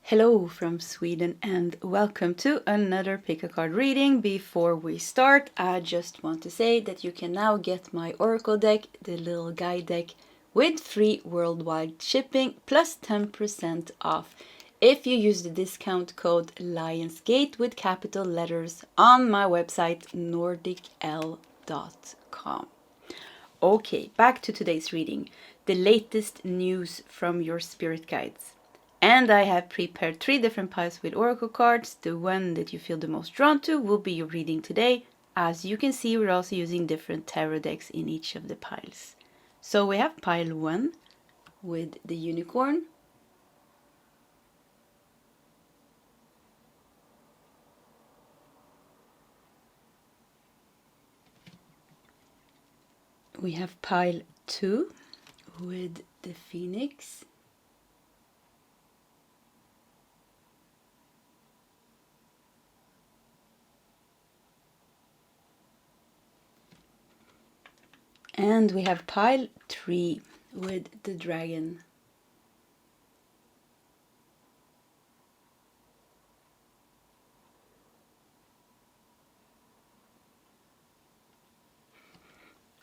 Hello from Sweden and welcome to another pick a card reading. Before we start, I just want to say that you can now get my Oracle deck, the little guide deck, with free worldwide shipping plus 10% off if you use the discount code Lionsgate with capital letters on my website nordicl.com. Okay, back to today's reading, the latest news from your spirit guides. And I have prepared 3 different piles with oracle cards. The one that you feel the most drawn to will be your reading today. As you can see, we're also using different tarot decks in each of the piles. So we have pile 1 with the unicorn. We have pile 2 with the phoenix. And we have pile 3 with the dragon.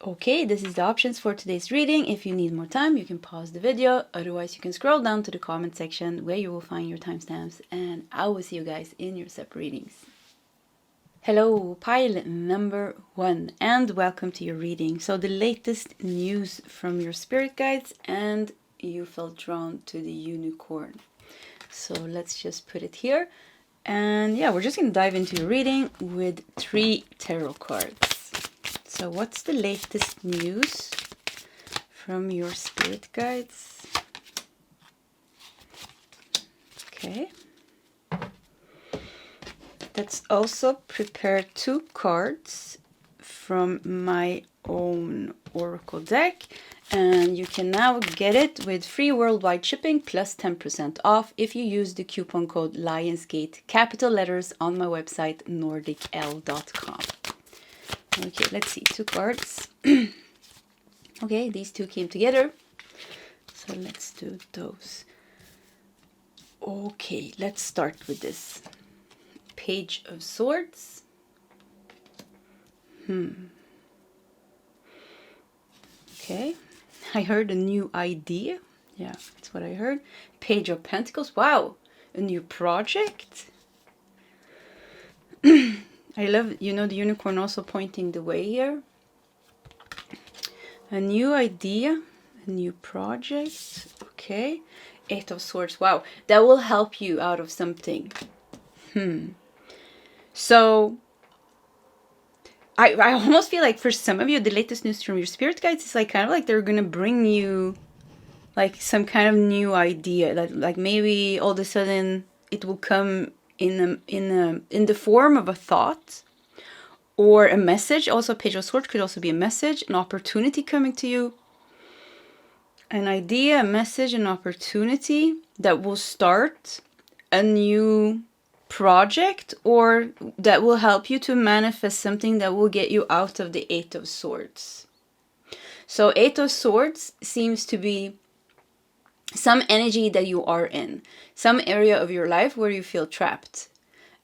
Okay, this is the options for today's reading. If you need more time, you can pause the video. Otherwise, you can scroll down to the comment section where you will find your timestamps. And I will see you guys in your separate readings. Hello, pile number 1, and welcome to your reading. So the latest news from your spirit guides, and you felt drawn to the unicorn. So let's just put it here. And yeah, we're just going to dive into your reading with 3 tarot cards. So what's the latest news from your spirit guides? Okay. Let's also prepare 2 cards from my own oracle deck, and you can now get it with free worldwide shipping plus 10% off if you use the coupon code Lionsgate, capital letters, on my website nordicl.com. Okay, let's see, 2 cards. Okay, these 2 came together, so let's do those. Okay, let's start with this. Page of Swords. Okay, I heard a new idea. Yeah, that's what I heard. Page of Pentacles. Wow, a new project. I love, the unicorn also pointing the way here. A new idea, a new project. Okay, 8 of Swords. Wow, that will help you out of something. So I almost feel like for some of you, the latest news from your spirit guides is like kind of like they're gonna bring you like some kind of new idea that like maybe all of a sudden it will come in the form of a thought or a message. Also, Page of Swords could also be a message, an opportunity coming to you, an idea, a message, an opportunity that will start a new project or that will help you to manifest something that will get you out of the 8 of Swords. So 8 of Swords seems to be some energy that you are in, some area of your life where you feel trapped,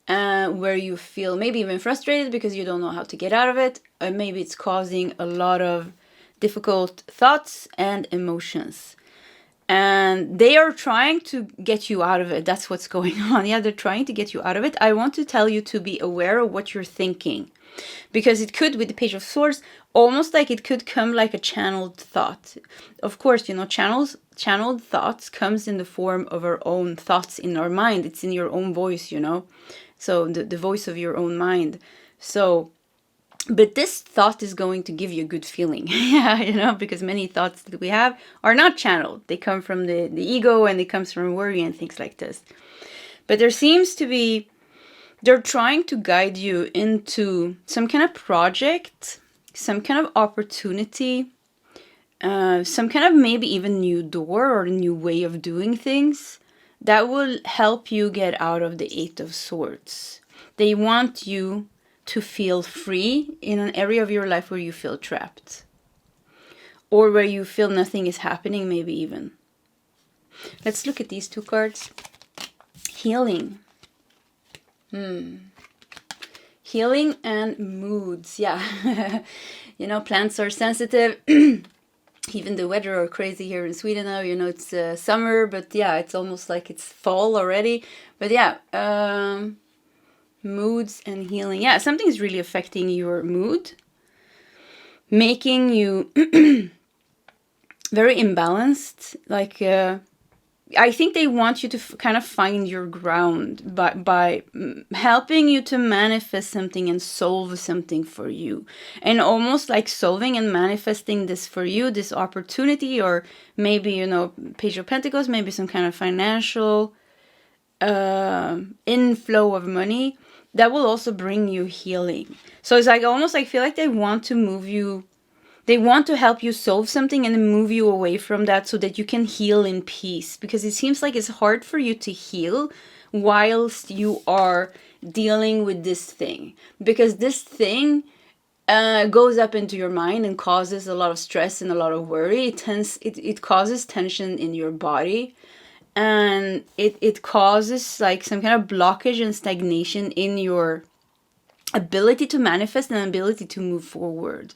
where you feel maybe even frustrated because you don't know how to get out of it, or maybe it's causing a lot of difficult thoughts and emotions. And they are trying to get you out of it. That's what's going on. Yeah, they're trying to get you out of it. I want to tell you to be aware of what you're thinking. Because it could, with the Page of Swords, almost like it could come like a channeled thought. Of course, channeled thoughts comes in the form of our own thoughts in our mind. It's in your own voice, So the voice of your own mind. So... but this thought is going to give you a good feeling, yeah, because many thoughts that we have are not channeled. They come from the ego and it comes from worry and things like this. But there seems to be, they're trying to guide you into some kind of project, some kind of opportunity, some kind of maybe even new door or a new way of doing things that will help you get out of the 8 of Swords. They want you to feel free in an area of your life where you feel trapped or where you feel nothing is happening, maybe even. Let's look at these 2 cards. Healing. Healing and moods. Yeah. You know, plants are sensitive. Even the weather are crazy here in Sweden now. You know, it's summer, but yeah, it's almost like it's fall already. But yeah, moods and healing. Yeah, something's really affecting your mood, making you very imbalanced. Like, I think they want you to kind of find your ground by helping you to manifest something and solve something for you. And almost like solving and manifesting this for you, this opportunity, or maybe, you know, Page of Pentacles, maybe some kind of financial inflow of money that will also bring you healing. So it's like almost like feel like they want to move you. They want to help you solve something and then move you away from that so that you can heal in peace. Because it seems like it's hard for you to heal whilst you are dealing with this thing. Because this thing goes up into your mind and causes a lot of stress and a lot of worry. It causes tension in your body. And it causes like some kind of blockage and stagnation in your ability to manifest and ability to move forward.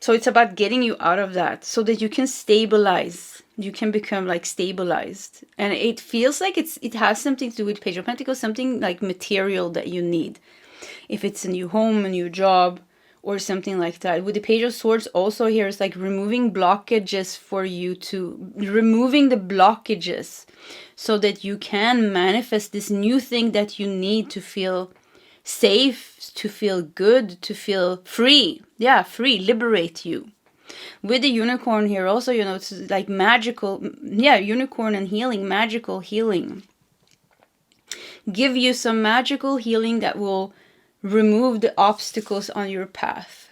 So it's about getting you out of that so that you can stabilize. You can become like stabilized. And it feels like it has something to do with Page of Pentacles, something like material that you need. If it's a new home, a new job, or something like that. With the Page of Swords also here is like removing blockages for you to, removing the blockages so that you can manifest this new thing that you need to feel safe, to feel good, to feel free. Yeah, free, liberate you. With the unicorn here also, you know, it's like magical. Yeah, unicorn and healing, magical healing. Give you some magical healing that will remove the obstacles on your path.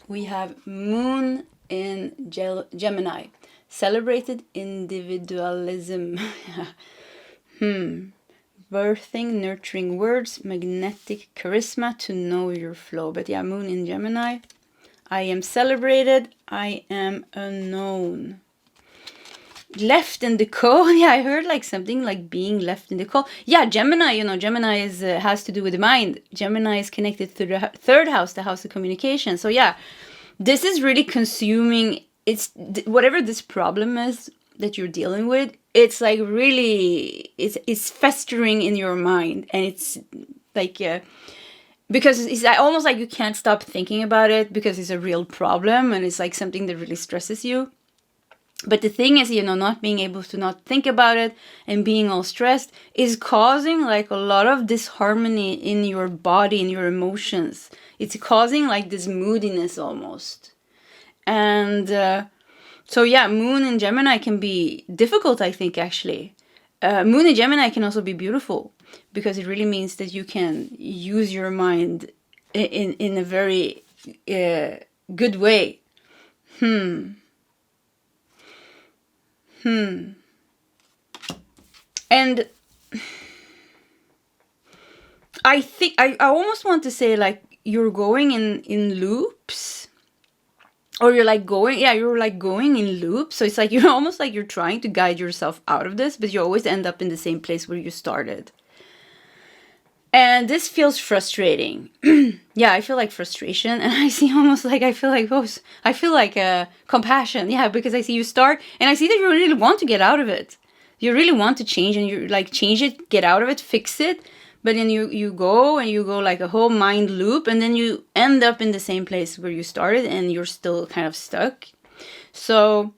We have Moon in Gemini. Celebrated individualism. Birthing, nurturing words, magnetic charisma to know your flow. But yeah, Moon in Gemini. I am celebrated. I am unknown. Left in the cold. Yeah, I heard like something like being left in the cold. Yeah, Gemini, you know, Gemini is has to do with the mind. Gemini is connected to the third house, the house of communication. So yeah, this is really consuming. It's whatever this problem is that you're dealing with. It's like really, it's festering in your mind, and it's like because it's almost like you can't stop thinking about it because it's a real problem and it's like something that really stresses you. But the thing is, you know, not being able to not think about it and being all stressed is causing like a lot of disharmony in your body, in your emotions. It's causing like this moodiness almost. And so yeah, Moon in Gemini can be difficult, I think, actually. Moon in Gemini can also be beautiful because it really means that you can use your mind in a very good way. And I think I almost want to say like you're going in loops, or you're like going in loops. So it's like you're almost like you're trying to guide yourself out of this, but you always end up in the same place where you started. And this feels frustrating. Yeah, I feel like frustration, and I see almost like I feel like compassion. Yeah, because I see you start, and I see that you really want to get out of it. You really want to change, and you like change it, get out of it, fix it. But then you go like a whole mind loop, and then you end up in the same place where you started, and you're still kind of stuck. So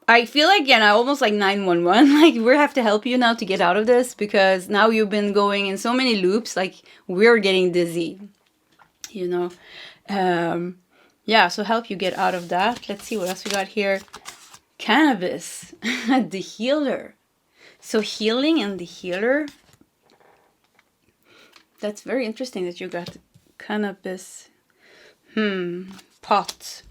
I feel like, yeah, almost like 911, like we have to help you now to get out of this, because now you've been going in so many loops, like we're getting dizzy, you know. Yeah, so help you get out of that. Let's see what else we got here. Cannabis, the healer. So healing and the healer. That's very interesting that you got cannabis. Pot.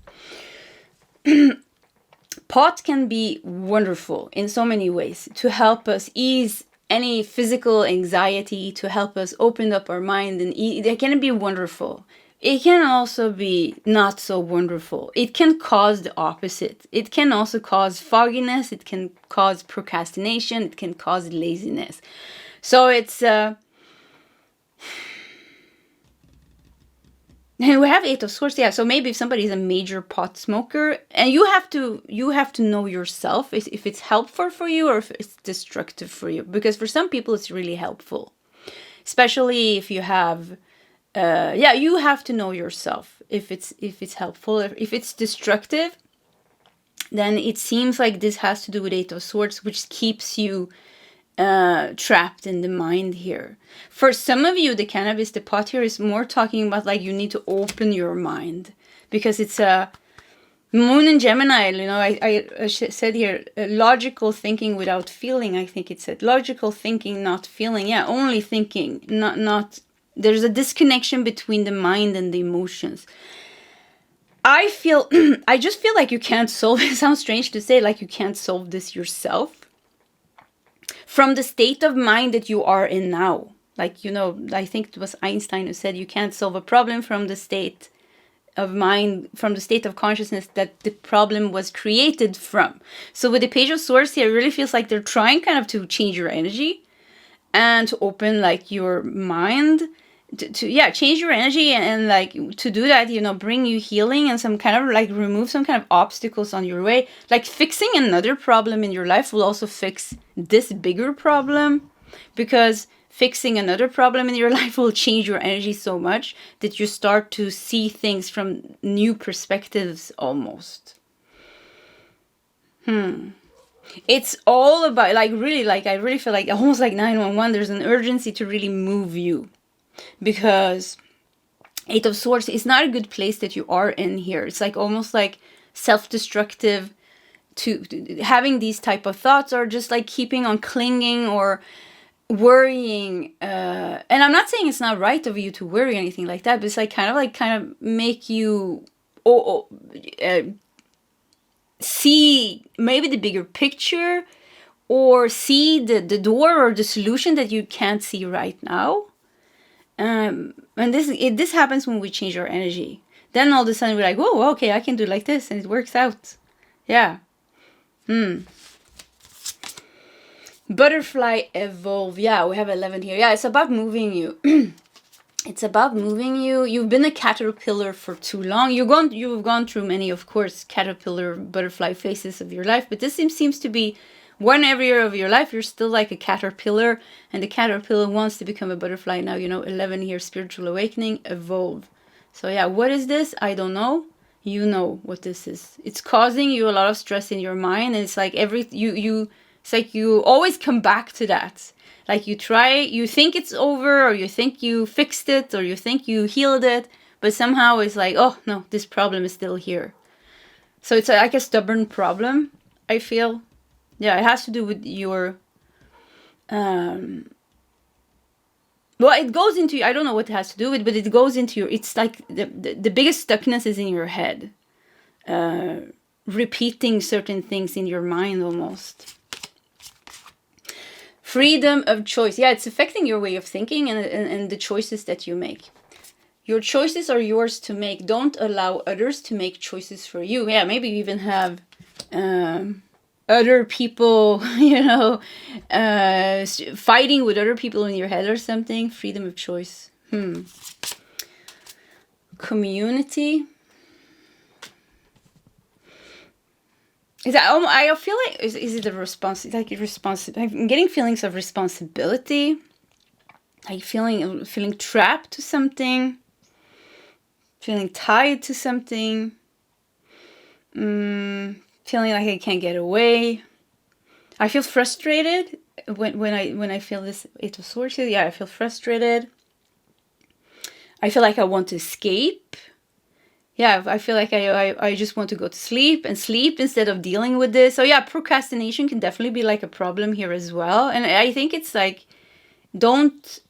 Pot can be wonderful in so many ways to help us ease any physical anxiety, to help us open up our mind, and it can be wonderful. it can also be not so wonderful. It can cause the opposite. It can also cause fogginess. It can cause procrastination. It can cause laziness. So it's and we have Eight of Swords, yeah. So maybe if somebody's a major pot smoker, and you have to know yourself if it's helpful for you or if it's destructive for you. Because for some people it's really helpful, especially if you have, you have to know yourself if it's helpful. If it's destructive, then it seems like this has to do with Eight of Swords, which keeps you trapped in the mind here. For some of you, the cannabis, the pot here is more talking about like you need to open your mind, because it's a moon in Gemini. You know, I said here, logical thinking without feeling. I think it said logical thinking, not feeling. Yeah, only thinking, not. There's a disconnection between the mind and the emotions. I just feel like you can't solve it. It sounds strange to say, like you can't solve this yourself from the state of mind that you are in now. Like, you know, I think it was Einstein who said you can't solve a problem from the state of mind, from the state of consciousness that the problem was created from. So with the Page of Swords here, it really feels like they're trying kind of to change your energy and to open like your mind to change your energy, and like to do that, you know, bring you healing and some kind of like remove some kind of obstacles on your way. Like fixing another problem in your life will also fix this bigger problem, because fixing another problem in your life will change your energy so much that you start to see things from new perspectives almost. It's all about like really, like I really feel like almost like 911, there's an urgency to really move you. Because Eight of Swords is not a good place that you are in here. It's like almost like self-destructive to having these type of thoughts, or just like keeping on clinging or worrying. And I'm not saying it's not right of you to worry or anything like that, but it's like kind of make you see maybe the bigger picture, or see the door or the solution that you can't see right now. And this happens when we change our energy. Then all of a sudden we're like, whoa, okay, I can do like this, and it works out. Yeah. Butterfly evolve. Yeah, we have 11 here. Yeah, it's about moving you. It's about moving you. You've been a caterpillar for too long. You've gone through many, of course, caterpillar, butterfly phases of your life, but this seems to be one area of your life you're still like a caterpillar, and the caterpillar wants to become a butterfly now. You know, 11 here, spiritual awakening, evolve. So yeah, what is this? I don't know. You know what this is. It's causing you a lot of stress in your mind, and it's like it's like you always come back to that. Like you think it's over, or you think you fixed it, or you think you healed it, but somehow it's like, oh no, this problem is still here. So it's like a stubborn problem, I feel. Yeah, it has to do with your, well, it goes into, I don't know what it has to do with, but it goes into your, it's like the biggest stuckness is in your head. Repeating certain things in your mind almost. Freedom of choice. Yeah, it's affecting your way of thinking and the choices that you make. Your choices are yours to make. Don't allow others to make choices for you. Yeah, maybe you even have other people, you know, fighting with other people in your head or something. Freedom of choice. Community. I feel like, is it a I'm getting feelings of responsibility. Like feeling trapped to something. Feeling tied to something. Feeling like I can't get away. I feel frustrated when I feel this Eight of Swords. Yeah, I feel frustrated. I feel like I want to escape. Yeah, I feel like I just want to go to sleep instead of dealing with this. So yeah, procrastination can definitely be like a problem here as well. And I think it's like, don't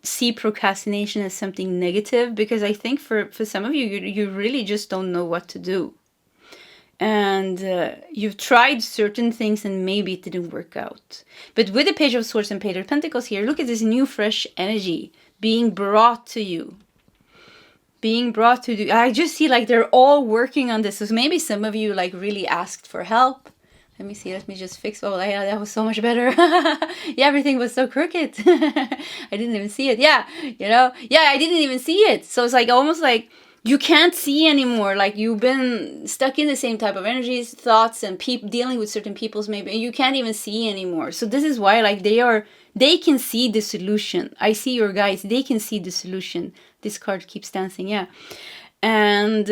see procrastination as something negative, because I think for some of you really just don't know what to do. And you've tried certain things and maybe it didn't work out. But with the Page of Swords and Page of Pentacles here, look at this new fresh energy being brought to you. being brought to do. I just see like they're all working on this. So maybe some of you like really asked for help. Let me see. Let me just fix. Oh, yeah, that was so much better. Yeah, everything was so crooked. I didn't even see it. Yeah, you know. Yeah, I didn't even see it. So it's like almost like you can't see anymore. Like you've been stuck in the same type of energies, thoughts, and dealing with certain people's maybe, and you can't even see anymore. So this is why like they can see the solution. I see your guys. They can see the solution. This card keeps dancing. Yeah, and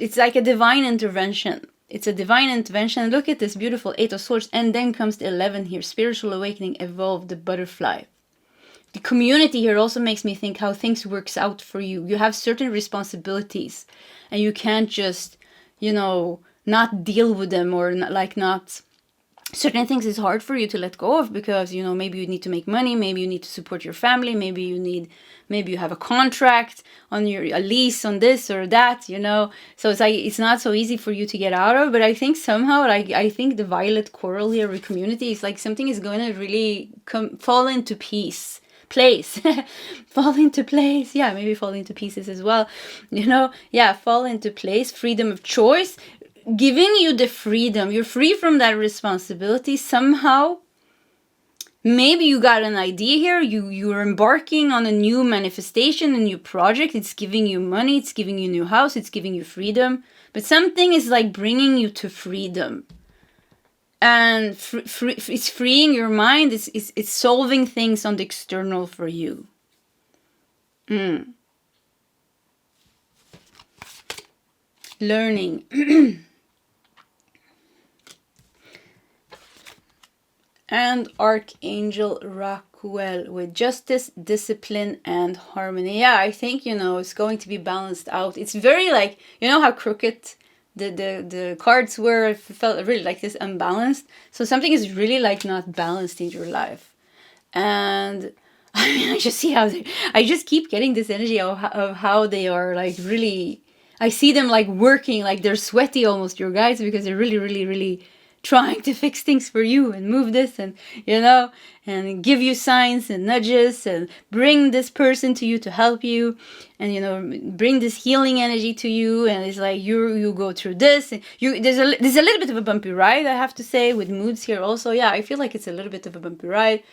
it's like a divine intervention. It's a divine intervention. Look at this beautiful 8 of Swords. And then comes the 11 here. Spiritual awakening, evolve, the butterfly. The community here also makes me think how things works out for you. You have certain responsibilities. And you can't just, you know, not deal with them or not... Certain things is hard for you to let go of because, you know, maybe you need to make money. Maybe you need to support your family. Maybe you have a contract on a lease on this or that, you know. So it's like, it's not so easy for you to get out of. But I think somehow, like, I think the violet coral here with community is like something is going to really fall into place. Fall into place. Yeah, maybe fall into pieces as well. You know, yeah, fall into place. Freedom of choice. Giving you the freedom. You're free from that responsibility somehow. Maybe you got an idea here. You're embarking on a new manifestation, a new project. It's giving you money. It's giving you a new house. It's giving you freedom. But something is like bringing you to freedom. And it's freeing your mind. It's solving things on the external for you. Learning. And Archangel Raquel with justice, discipline, and harmony. Yeah, I think, you know, it's going to be balanced out. It's very like, you know how crooked the cards were? It felt really like this unbalanced. So something is really like not balanced in your life. And I mean, I just see how I just keep getting this energy of how they are like really, I see them like working, like they're sweaty almost, your guys, because they're really, really, really trying to fix things for you and move this and, you know, and give you signs and nudges and bring this person to you to help you and, you know, bring this healing energy to you. And it's like you go through this and there's a little bit of a bumpy ride, I have to say, with moods here also. Yeah, I feel like it's a little bit of a bumpy ride.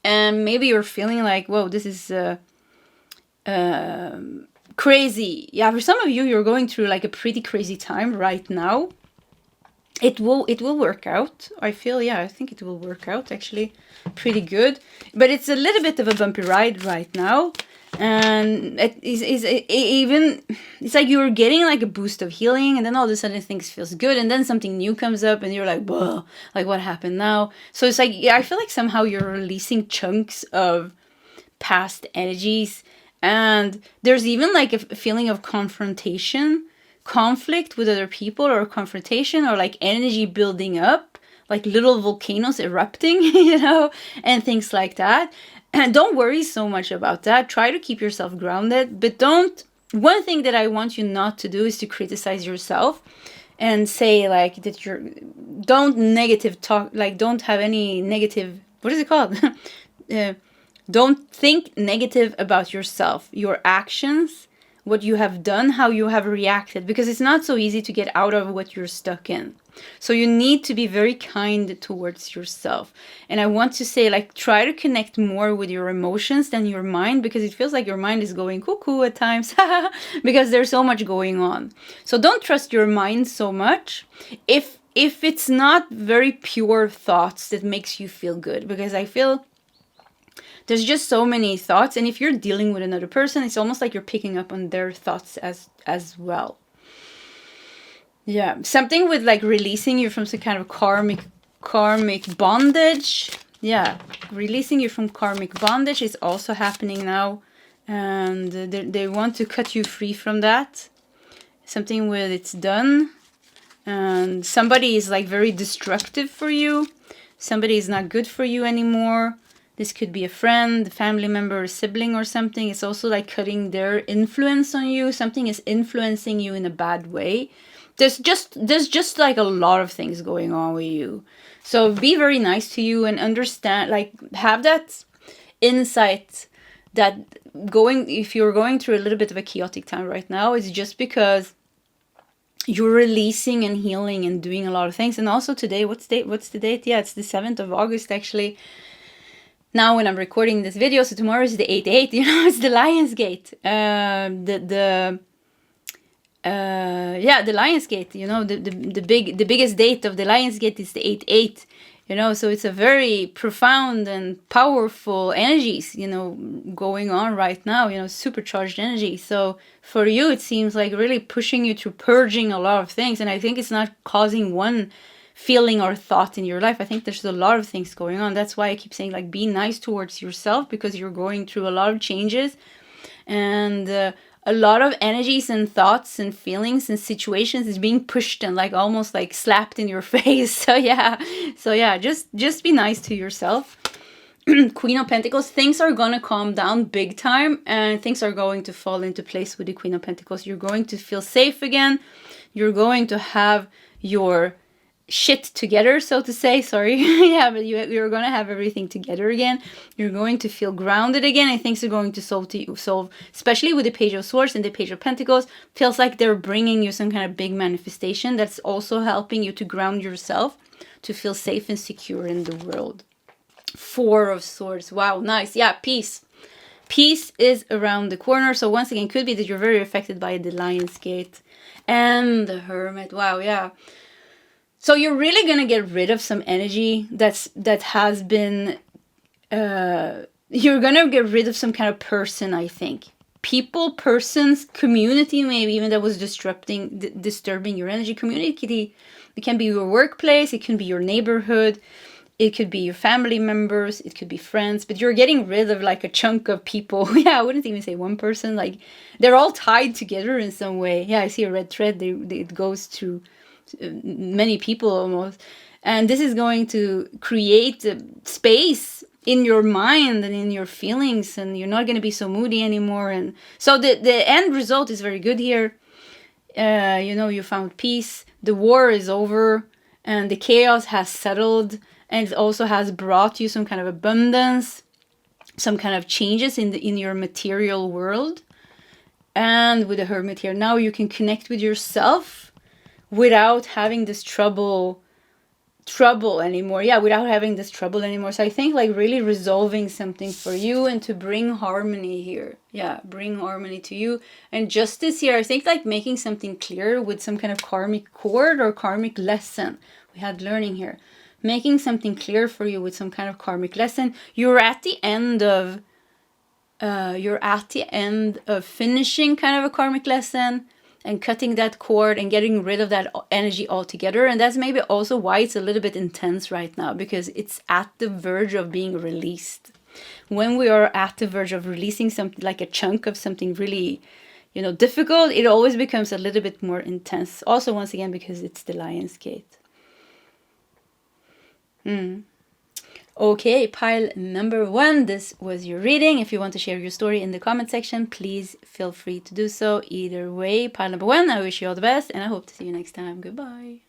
And maybe you're feeling like, whoa, this is crazy. Yeah, for some of you, you're going through like a pretty crazy time right now. It will work out. I feel, yeah, I think it will work out actually pretty good. But it's a little bit of a bumpy ride right now. And it's like you're getting like a boost of healing and then all of a sudden things feels good and then something new comes up and you're like, whoa, like what happened now? So it's like, yeah, I feel like somehow you're releasing chunks of past energies and there's even like a feeling of conflict with other people or confrontation or like energy building up, like little volcanoes erupting, you know, and things like that. And don't worry so much about that. Try to keep yourself grounded, but one thing that I want you not to do is to criticize yourself and say like that don't negative talk, like don't have any negative, what is it called? Don't think negative about yourself, your actions, what you have done, how you have reacted, because it's not so easy to get out of what you're stuck in. So you need to be very kind towards yourself. And I want to say, like, try to connect more with your emotions than your mind, because it feels like your mind is going cuckoo at times because there's so much going on. So don't trust your mind so much if it's not very pure thoughts that makes you feel good, because I feel there's just so many thoughts, and if you're dealing with another person, it's almost like you're picking up on their thoughts as well. Yeah, something with like releasing you from some kind of karmic bondage. Yeah, releasing you from karmic bondage is also happening now, and they want to cut you free from that. Something with it's done, and somebody is like very destructive for you. Somebody is not good for you anymore. This could be a friend, a family member, a sibling or something. It's also like cutting their influence on you. Something is influencing you in a bad way. There's just like a lot of things going on with you. So be very nice to you and understand, like have that insight that if you're going through a little bit of a chaotic time right now, it's just because you're releasing and healing and doing a lot of things. And also today, what's the date? Yeah, it's the 7th of August actually. Now when I'm recording this video, so tomorrow is the 8/8, you know, it's the Lion's Gate. The Lion's Gate, you know, the biggest date of the Lion's Gate is the 8/8. You know, so it's a very profound and powerful energies, you know, going on right now, you know, supercharged energy. So for you, it seems like really pushing you to purging a lot of things. And I think it's not causing one feeling or thought in your life. I think there's a lot of things going on. That's why I keep saying, like, be nice towards yourself, because you're going through a lot of changes. And a lot of energies and thoughts and feelings and situations is being pushed and like almost like slapped in your face. So yeah, just be nice to yourself. Queen of Pentacles, things are gonna calm down big time, and things are going to fall into place with the Queen of Pentacles. You're going to feel safe again. You're going to have your shit together, so to say. Sorry. Yeah, but you're gonna have everything together again. You're going to feel grounded again, and things are going to solve, especially with the Page of Swords and the Page of Pentacles. Feels like they're bringing you some kind of big manifestation that's also helping you to ground yourself, to feel safe and secure in the world. Four of Swords. Wow, nice. Yeah, peace. Peace is around the corner. So once again, could be that you're very affected by the Lion's Gate and the Hermit. Wow, yeah. So you're really going to get rid of some energy that has been, you're going to get rid of some kind of person, I think. People, persons, community, maybe even that was disturbing your energy. Community, it can be your workplace, it can be your neighborhood, it could be your family members, it could be friends, but you're getting rid of like a chunk of people. Yeah, I wouldn't even say one person, like they're all tied together in some way. Yeah, I see a red thread, it goes through many people almost, and this is going to create space in your mind and in your feelings, and you're not going to be so moody anymore. And so the end result is very good here. You know, you found peace, the war is over, and the chaos has settled, and it also has brought you some kind of abundance, some kind of changes in your material world. And with the Hermit here, now you can connect with yourself without having this trouble anymore. Yeah, without having this trouble anymore. So I think like really resolving something for you and to bring harmony here. Yeah, bring harmony to you. And justice here, I think like making something clear with some kind of karmic cord or karmic lesson. We had learning here. Making something clear for you with some kind of karmic lesson. You're at the end of finishing kind of a karmic lesson and cutting that cord and getting rid of that energy altogether. And that's maybe also why it's a little bit intense right now, because it's at the verge of being released. When we are at the verge of releasing something, like a chunk of something really, you know, difficult, it always becomes a little bit more intense. Also, once again, because it's the Lion's Gate. Okay, pile number 1, this was your reading. If you want to share your story in the comment section, please feel free to do so. Either way, pile number 1, I wish you all the best, and I hope to see you next time. Goodbye.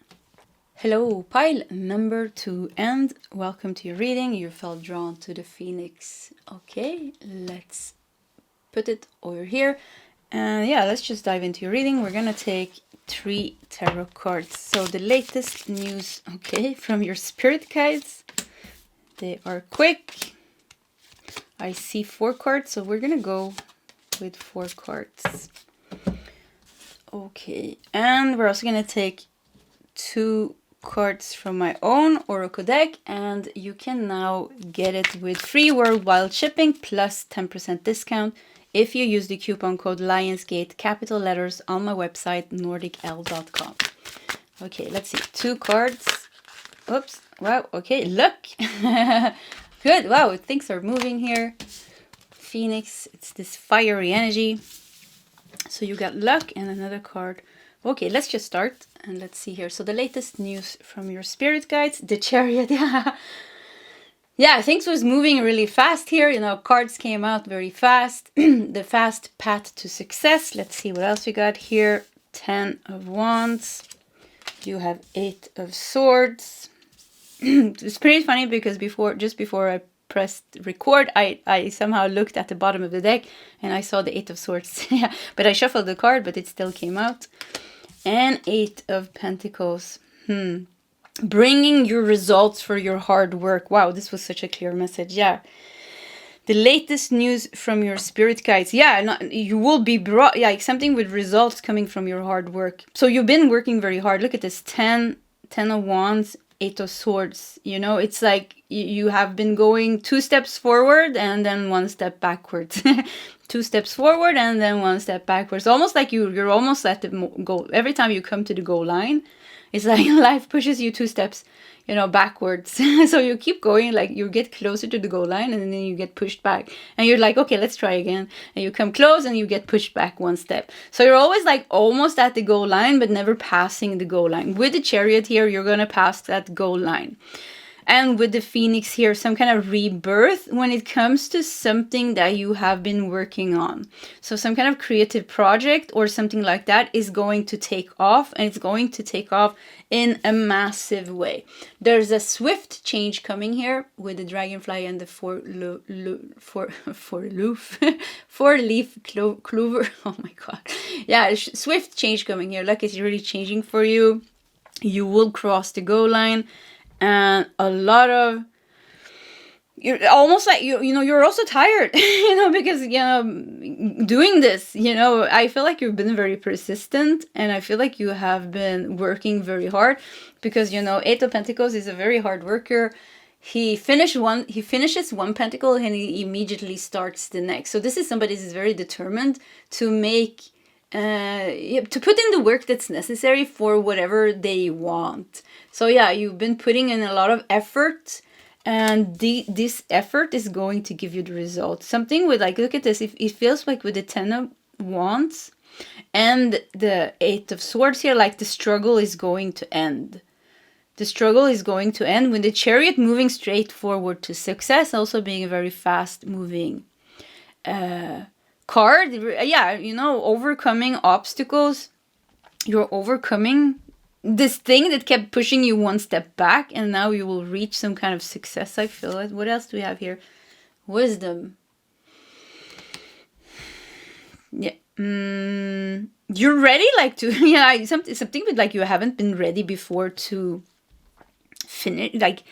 Hello, pile number 2, and welcome to your reading. You felt drawn to the Phoenix. Okay, let's put it over here. And yeah, let's just dive into your reading. We're gonna take 3 tarot cards. So the latest news, okay, from your spirit guides. They are quick. I see 4 cards, so we're gonna go with 4 cards. Okay, and we're also gonna take 2 cards from my own Oracle deck, and you can now get it with free worldwide shipping plus 10% discount if you use the coupon code Lionsgate, capital letters, on my website nordicl.com. Okay, let's see. 2 cards. Oops. Wow. Okay. Luck. Good. Wow. Things are moving here. Phoenix. It's this fiery energy. So you got luck and another card. Okay, let's just start and let's see here. So the latest news from your spirit guides. The Chariot. Yeah, things was moving really fast here. You know, cards came out very fast. The fast path to success. Let's see what else we got here. 10 of Wands. You have 8 of Swords. It's pretty funny because just before I pressed record, I somehow looked at the bottom of the deck and I saw the 8 of Swords. Yeah, but I shuffled the card, but it still came out. And 8 of Pentacles. Bringing your results for your hard work. Wow, this was such a clear message. Yeah. The latest news from your spirit guides. Yeah, you will be brought, like something with results coming from your hard work. So you've been working very hard. Look at this, 10 of Wands, 8 of Swords. You know, it's like you have been going 2 steps forward and then 1 step backwards. 2 steps forward and then 1 step backwards. Almost like you're almost at the goal. Every time you come to the goal line, it's like life pushes you 2 steps, you know, backwards. So you keep going, like you get closer to the goal line and then you get pushed back. And you're like, okay, let's try again. And you come close and you get pushed back 1 step. So you're always like almost at the goal line, but never passing the goal line. With the Chariot here, you're going to pass that goal line. And with the Phoenix here, some kind of rebirth when it comes to something that you have been working on. So some kind of creative project or something like that is going to take off, and it's going to take off in a massive way. There's a swift change coming here with the dragonfly and the four-leaf clover. Oh my God. Yeah, swift change coming here. Like it's really changing for you. You will cross the goal line. And a lot of, you're almost like, you know, you're also tired, you know, because, you know, doing this, you know, I feel like you've been very persistent and I feel like you have been working very hard because, you know, 8 of Pentacles is a very hard worker. He finishes one pentacle and he immediately starts the next. So this is somebody who's very determined to make, to put in the work that's necessary for whatever they want. So yeah, you've been putting in a lot of effort, and this effort is going to give you the results. Something with, like, look at this. It feels like with the 10 of Wands and the 8 of Swords here, like the struggle is going to end. The struggle is going to end with the Chariot moving straight forward to success, also being a very fast moving card. Yeah, you know, overcoming obstacles. You're overcoming this thing that kept pushing you 1 step back, and now you will reach some kind of success, I feel it. What else do we have here? Wisdom. Yeah. You're ready, like, to, yeah, something with, like, you haven't been ready before to finish, like,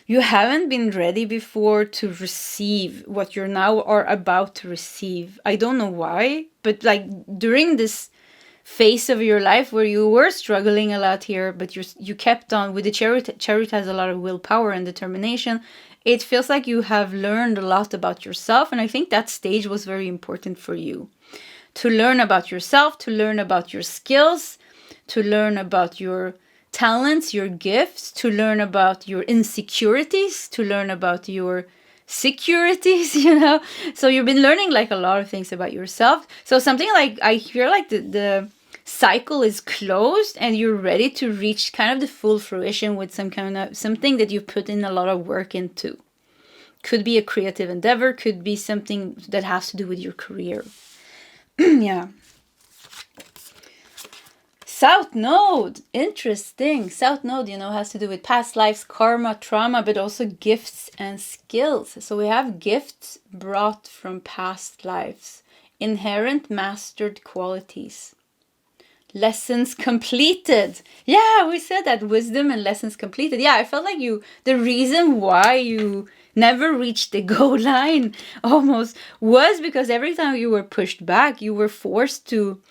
you haven't been ready before to receive what you're now are about to receive. I don't know why, but, like, during this phase of your life where you were struggling a lot here, but you kept on with the Chariot. Chariot has a lot of willpower and determination. It feels like you have learned a lot about yourself, and I think that stage was very important for you. To learn about yourself, to learn about your skills, to learn about your talents, your gifts, to learn about your insecurities, to learn about your securities, you know. So you've been learning, like, a lot of things about yourself. So something like, I feel like the cycle is closed and you're ready to reach kind of the full fruition with some kind of something that you put in a lot of work into. Could be a creative endeavor, could be something that has to do with your career. Yeah. South Node, interesting. South Node, you know, has to do with past lives, karma, trauma, but also gifts and skills. So we have gifts brought from past lives, inherent mastered qualities, lessons completed. Yeah, we said that, wisdom and lessons completed. Yeah, I felt like the reason why you never reached the goal line almost was because every time you were pushed back, you were forced to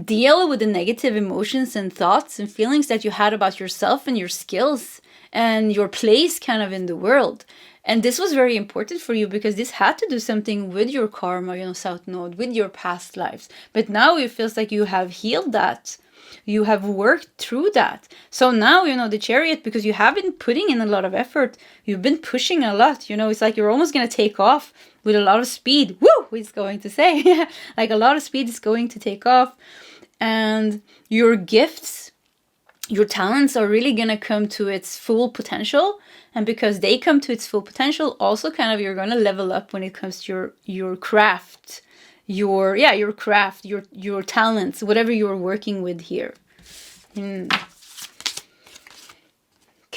deal with the negative emotions and thoughts and feelings that you had about yourself and your skills and your place kind of in the world. And this was very important for you because this had to do something with your karma, you know, South Node, with your past lives. But now it feels like you have healed that. You have worked through that. So now, you know, the Chariot, because you have been putting in a lot of effort, you've been pushing a lot, you know, it's like you're almost going to take off with a lot of speed. Woo! It's going to say, like a lot of speed is going to take off. And your gifts, your talents are really going to come to its full potential. And because they come to its full potential, also kind of you're going to level up when it comes to your craft, your craft, your talents, whatever you're working with here.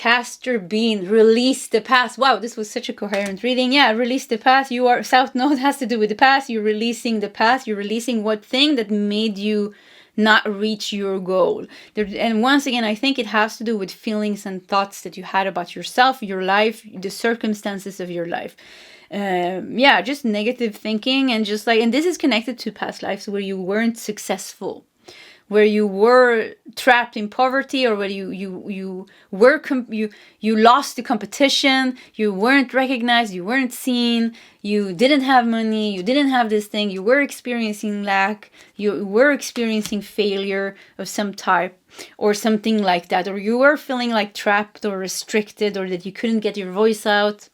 castor bean, release the past. Wow, this was such a coherent reading. Yeah, release the past. You are, South Node has to do with the past. You're releasing the past. You're releasing what thing that made you not reach your goal. And once again, I think it has to do with feelings and thoughts that you had about yourself, your life, the circumstances of your life. Yeah, just negative thinking, and just like, and this is connected to past lives where you weren't successful, where you were trapped in poverty, or where you lost the competition, you weren't recognized, you weren't seen, you didn't have money, you didn't have this thing, you were experiencing lack, you were experiencing failure of some type or something like that, or you were feeling like trapped or restricted, or that you couldn't get your voice out,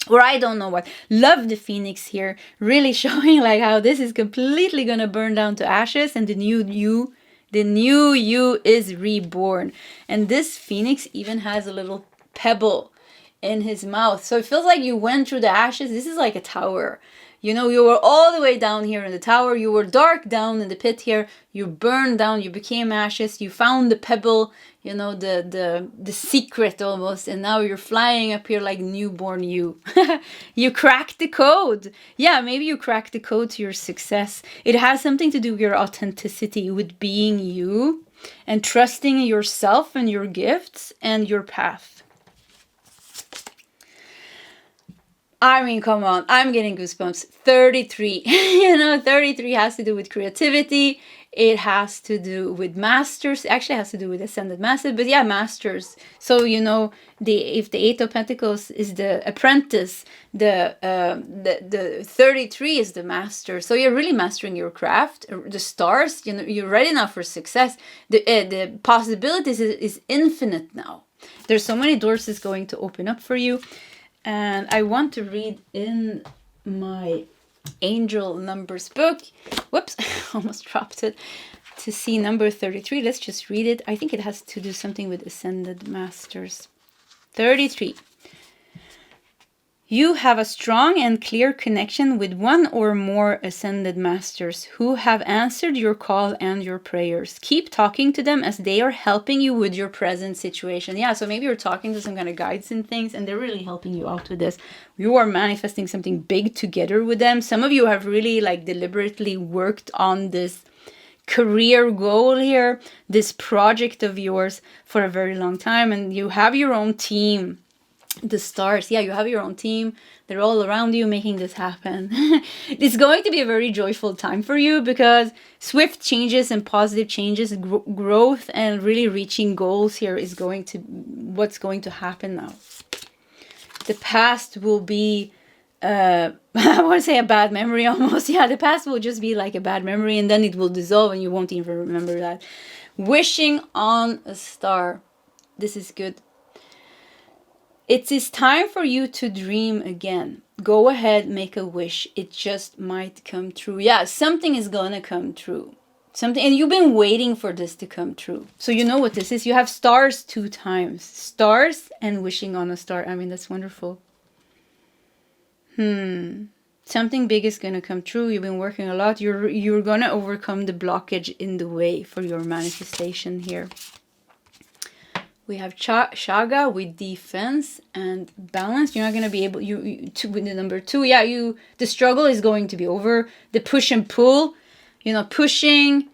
or I don't know what. Love the phoenix here, really showing like how this is completely gonna burn down to ashes, and the new you is reborn. And this phoenix even has a little pebble in his mouth, so it feels like you went through the ashes. This is like a tower. You know, you were all the way down here in the tower, you were dark down in the pit here, you burned down, you became ashes, you found the pebble, you know, the secret almost, and now you're flying up here like newborn you. You cracked the code. Yeah, maybe you cracked the code to your success. It has something to do with your authenticity, with being you, and trusting yourself and your gifts and your path. I mean, come on, I'm getting goosebumps. 33, you know, 33 has to do with creativity. It has to do with masters. Actually, it has to do with ascended masters, but yeah, masters. So, you know, if the 8 of Pentacles is the apprentice, the 33 is the master. So you're really mastering your craft. The stars, you know, you're ready now for success. The possibilities is infinite now. There's so many doors that's going to open up for you. And I want to read in my angel numbers book. Whoops, almost dropped it. To see number 33, let's just read it. I think it has to do something with ascended masters. 33. You have a strong and clear connection with one or more ascended masters who have answered your call and your prayers. Keep talking to them as they are helping you with your present situation. Yeah, so maybe you're talking to some kind of guides and things, and they're really helping you out with this. You are manifesting something big together with them. Some of you have really like deliberately worked on this career goal here, this project of yours for a very long time, and you have your own team. The stars, yeah, you have your own team. They're all around you making this happen. It's going to be a very joyful time for you, because swift changes and positive changes, growth and really reaching goals here is what's going to happen now. The past will be I want to say a bad memory almost. Yeah, the past will just be like a bad memory, and then it will dissolve and you won't even remember that. Wishing on a star. This is good. It is time for you to dream again. Go ahead, make a wish. It just might come true. Yeah, something is gonna come true. Something, and you've been waiting for this to come true. So you know what this is. You have stars 2 times. Stars and wishing on a star. I mean, that's wonderful. Something big is gonna come true. You've been working a lot. You're gonna overcome the blockage in the way for your manifestation here. We have Shaga with defense and balance. You're not going to be able, with the number 2. Yeah, the struggle is going to be over. The push and pull, you know, pushing,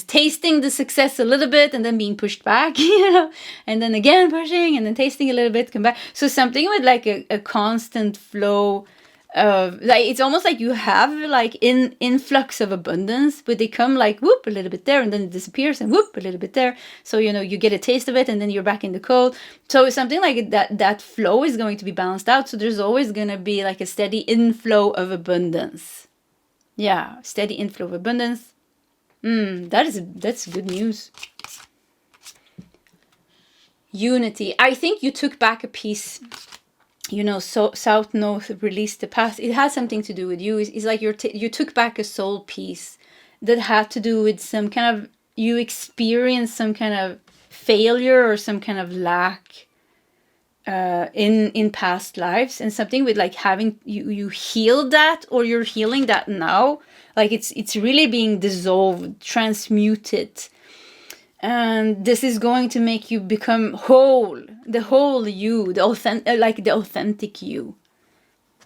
tasting the success a little bit and then being pushed back, you know, and then again pushing and then tasting a little bit, come back. So something with like a constant flow of, like, it's almost like you have like influx of abundance, but they come like whoop a little bit there and then it disappears and whoop a little bit there. So, you know, you get a taste of it and then you're back in the cold. So something like that flow is going to be balanced out. So there's always going to be like a steady inflow of abundance. Yeah, steady inflow of abundance. That's good news. Unity. I think you took back a piece. You know, so South North released the past. It has something to do with you. It's like you took back a soul piece that had to do with some kind of, you experienced some kind of failure or some kind of lack in past lives, and something with like having you healed that, or you're healing that now. Like it's really being dissolved, transmuted. And this is going to make you become whole, the whole you, the authentic you,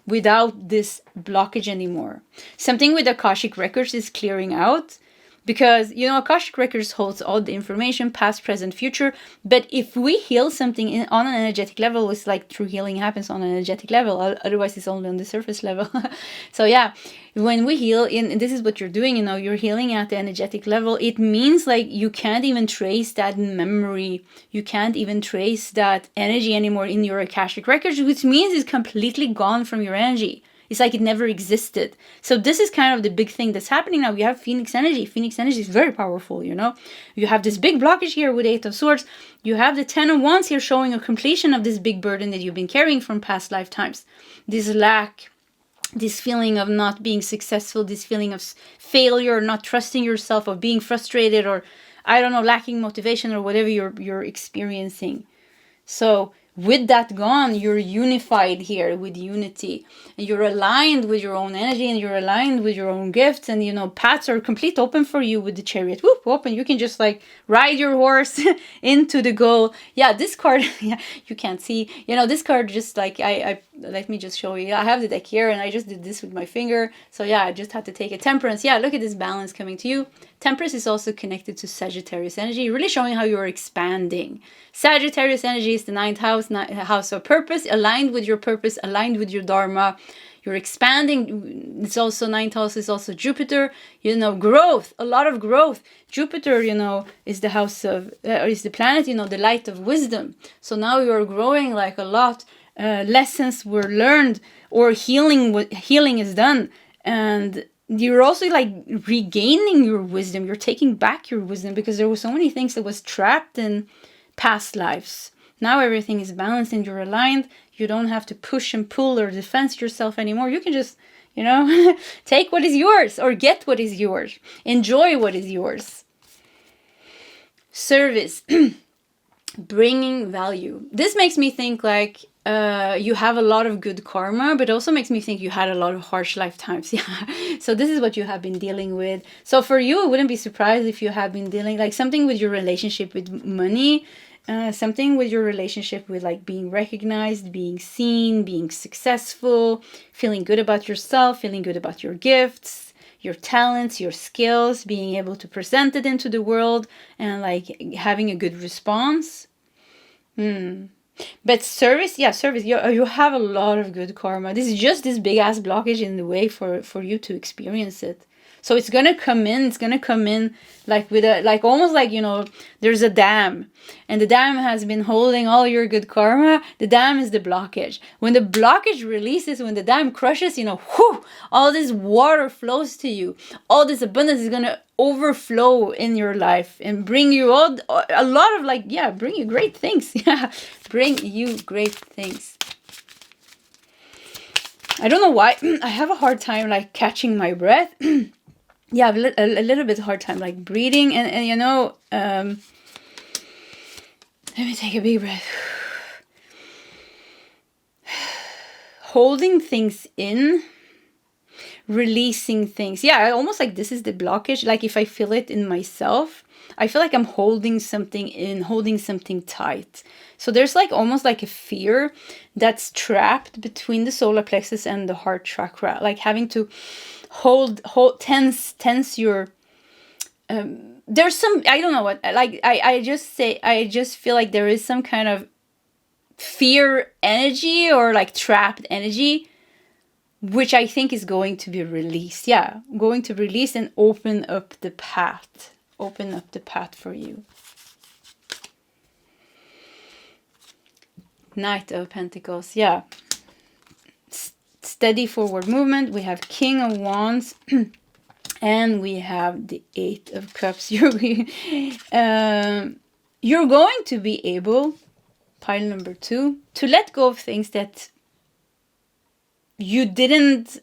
without this blockage anymore. Something with Akashic records is clearing out, because, you know, Akashic records holds all the information, past, present, future. But if we heal something on an energetic level, it's like true healing happens on an energetic level. Otherwise, it's only on the surface level. So yeah, when we heal, and this is what you're doing, you know, you're healing at the energetic level. It means like you can't even trace that memory. You can't even trace that energy anymore in your Akashic records, which means it's completely gone from your energy. It's like it never existed. So this is kind of the big thing that's happening now. You have Phoenix energy. Phoenix energy is very powerful, you know. You have this big blockage here with 8 of Swords. You have the 10 of Wands here showing a completion of this big burden that you've been carrying from past lifetimes. This lack, this feeling of not being successful, this feeling of failure, not trusting yourself, of being frustrated, or, I don't know, lacking motivation, or whatever you're experiencing. So with that gone, you're unified here with unity, and you're aligned with your own energy, and you're aligned with your own gifts, and, you know, paths are complete open for you with the Chariot. Whoop, open. You can just like ride your horse into the goal. Yeah, this card, yeah, you can't see, you know, this card just like, I let me just show you. I have the deck here, and I just did this with my finger. So yeah, I just had to take a Temperance. Yeah, look at this balance coming to you. Temperance is also connected to Sagittarius energy, really showing how you're expanding. Sagittarius energy is the 9th house of purpose, aligned with your purpose, aligned with your dharma. You're expanding. It's also 9th house is also Jupiter, you know, growth, a lot of growth. Jupiter, you know, is the house of, is the planet, you know, the light of wisdom. So now you're growing like a lot. Lessons were learned, or healing is done, and you're also like regaining your wisdom. You're taking back your wisdom, because there were so many things that was trapped in past lives. Now everything is balanced and you're aligned. You don't have to push and pull or defend yourself anymore. You can just, you know, take what is yours, or get what is yours. Enjoy what is yours. Service. Bringing value. This makes me think like you have a lot of good karma, but also makes me think you had a lot of harsh lifetimes. Yeah. So this is what you have been dealing with. So for you, I wouldn't be surprised if you have been dealing like something with your relationship with money, something with your relationship with like being recognized, being seen, being successful, feeling good about yourself, feeling good about your gifts, your talents, your skills, being able to present it into the world, and like having a good response. But service, yeah, service, you have a lot of good karma. This is just this big ass blockage in the way for you to experience it. So it's gonna come in like with a, like almost like, you know, there's a dam, and the dam has been holding all your good karma. The dam is the blockage. When the blockage releases, when the dam crushes, you know, whew, all this water flows to you. All this abundance is gonna overflow in your life and bring you a lot of like, yeah, bring you great things. Yeah, bring you great things. I don't know why I have a hard time like catching my breath. Yeah, a little bit hard time like breathing, and you know, let me take a big breath. Holding things in, releasing things. Yeah, almost like this is the blockage. Like if I feel it in myself, I feel like I'm holding something in, holding something tight. So there's like almost like a fear that's trapped between the solar plexus and the heart chakra, like having to hold tense your there's some, I don't know what, like I just feel like there is some kind of fear energy, or like trapped energy, which I think is going to be released. Yeah, going to release and open up the path for you. Knight of Pentacles. Yeah, steady forward movement. We have King of Wands and we have the 8 of Cups. You're going to be able, pile number 2, to let go of things that you didn't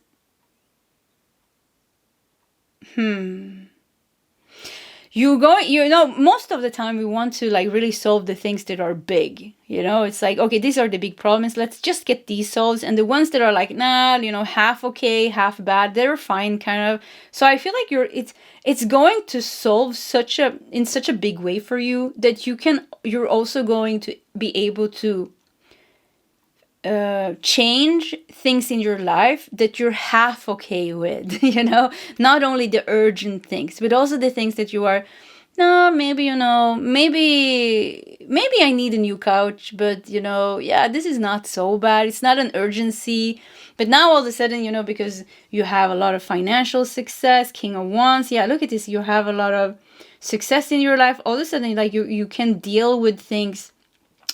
you know, most of the time we want to like really solve the things that are big, you know. It's like, okay, these are the big problems, let's just get these solved. And the ones that are like, nah, you know, half okay, half bad, they're fine, kind of. So I feel like it's going to solve in such a big way for you that you're also going to be able to change things in your life that you're half okay with, you know, not only the urgent things, but also the things that you are, no, maybe, you know, maybe I need a new couch, but you know, yeah, this is not so bad. It's not an urgency. But now all of a sudden, you know, because you have a lot of financial success, King of Wands, yeah, look at this, you have a lot of success in your life. All of a sudden, like you can deal with things,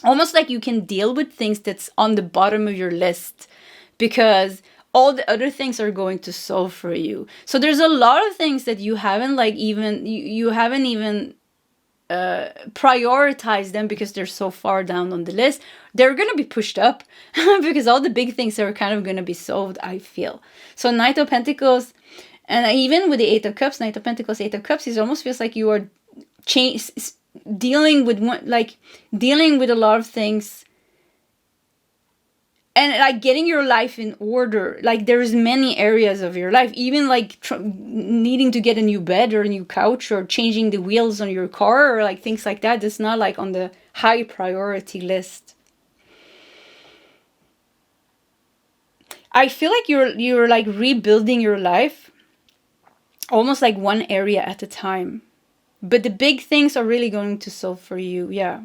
almost like you can deal with things that's on the bottom of your list, because all the other things are going to solve for you. So there's a lot of things that you haven't like even, you haven't even prioritized them because they're so far down on the list. They're going to be pushed up because all the big things are kind of going to be solved, I feel. So Knight of Pentacles, and even with the Eight of Cups, Knight of Pentacles, Eight of Cups, it almost feels like you are dealing with a lot of things, and like getting your life in order. Like there's many areas of your life, even like needing to get a new bed or a new couch or changing the wheels on your car or like things like that. That's not like on the high priority list. I feel like you're like rebuilding your life almost like one area at a time. But the big things are really going to solve for you. Yeah.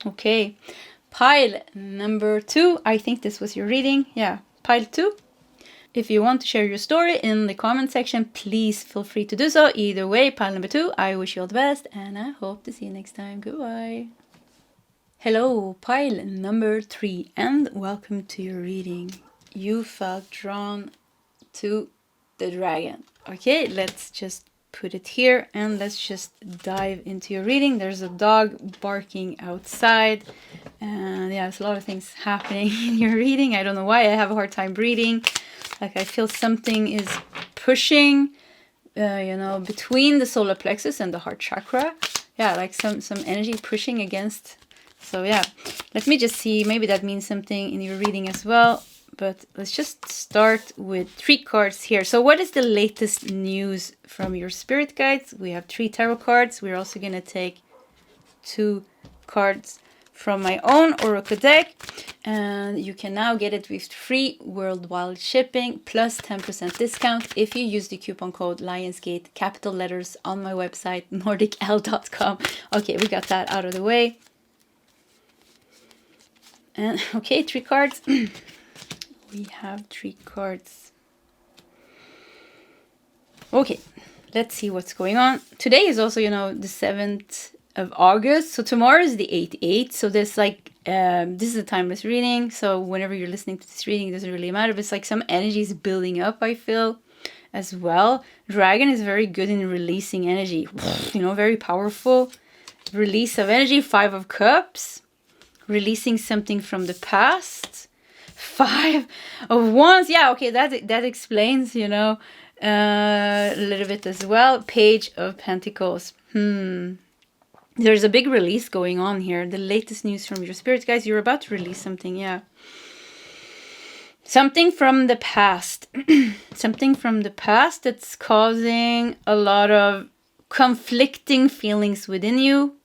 Okay. Pile number 2. I think this was your reading. Yeah. Pile 2. If you want to share your story in the comment section, please feel free to do so. Either way, pile number 2, I wish you all the best, and I hope to see you next time. Goodbye. Hello, pile number 3, and welcome to your reading. You felt drawn to the dragon. Okay, let's just put it here and let's just dive into your reading. There's a dog barking outside, and yeah, there's a lot of things happening in your reading. I don't know why I have a hard time breathing. Like I feel something is pushing, you know, between the solar plexus and the heart chakra. Yeah, like some energy pushing against. So yeah, let me just see. Maybe that means something in your reading as well. But let's just start with 3 cards here. So what is the latest news from your spirit guides? We have 3 tarot cards. We're also going to take 2 cards from my own oracle deck. And you can now get it with free worldwide shipping plus 10% discount if you use the coupon code Lionsgate, capital letters, on my website, nordicl.com. Okay, we got that out of the way. And okay, 3 cards. We have 3 cards. Okay, let's see what's going on. Today is also, you know, the 7th of August. So tomorrow is the 8/8. So there's like, this is a timeless reading. So whenever you're listening to this reading, it doesn't really matter. But it's like some energy is building up, I feel, as well. Dragon is very good in releasing energy. You know, very powerful. Release of energy. 5 of Cups. Releasing something from the past. 5 of Wands. Yeah, okay, that explains, you know, a little bit as well. Page of Pentacles. There's a big release going on here. The latest news from your spirit guys. You're about to release something, yeah. Something from the past. Something from the past that's causing a lot of conflicting feelings within you.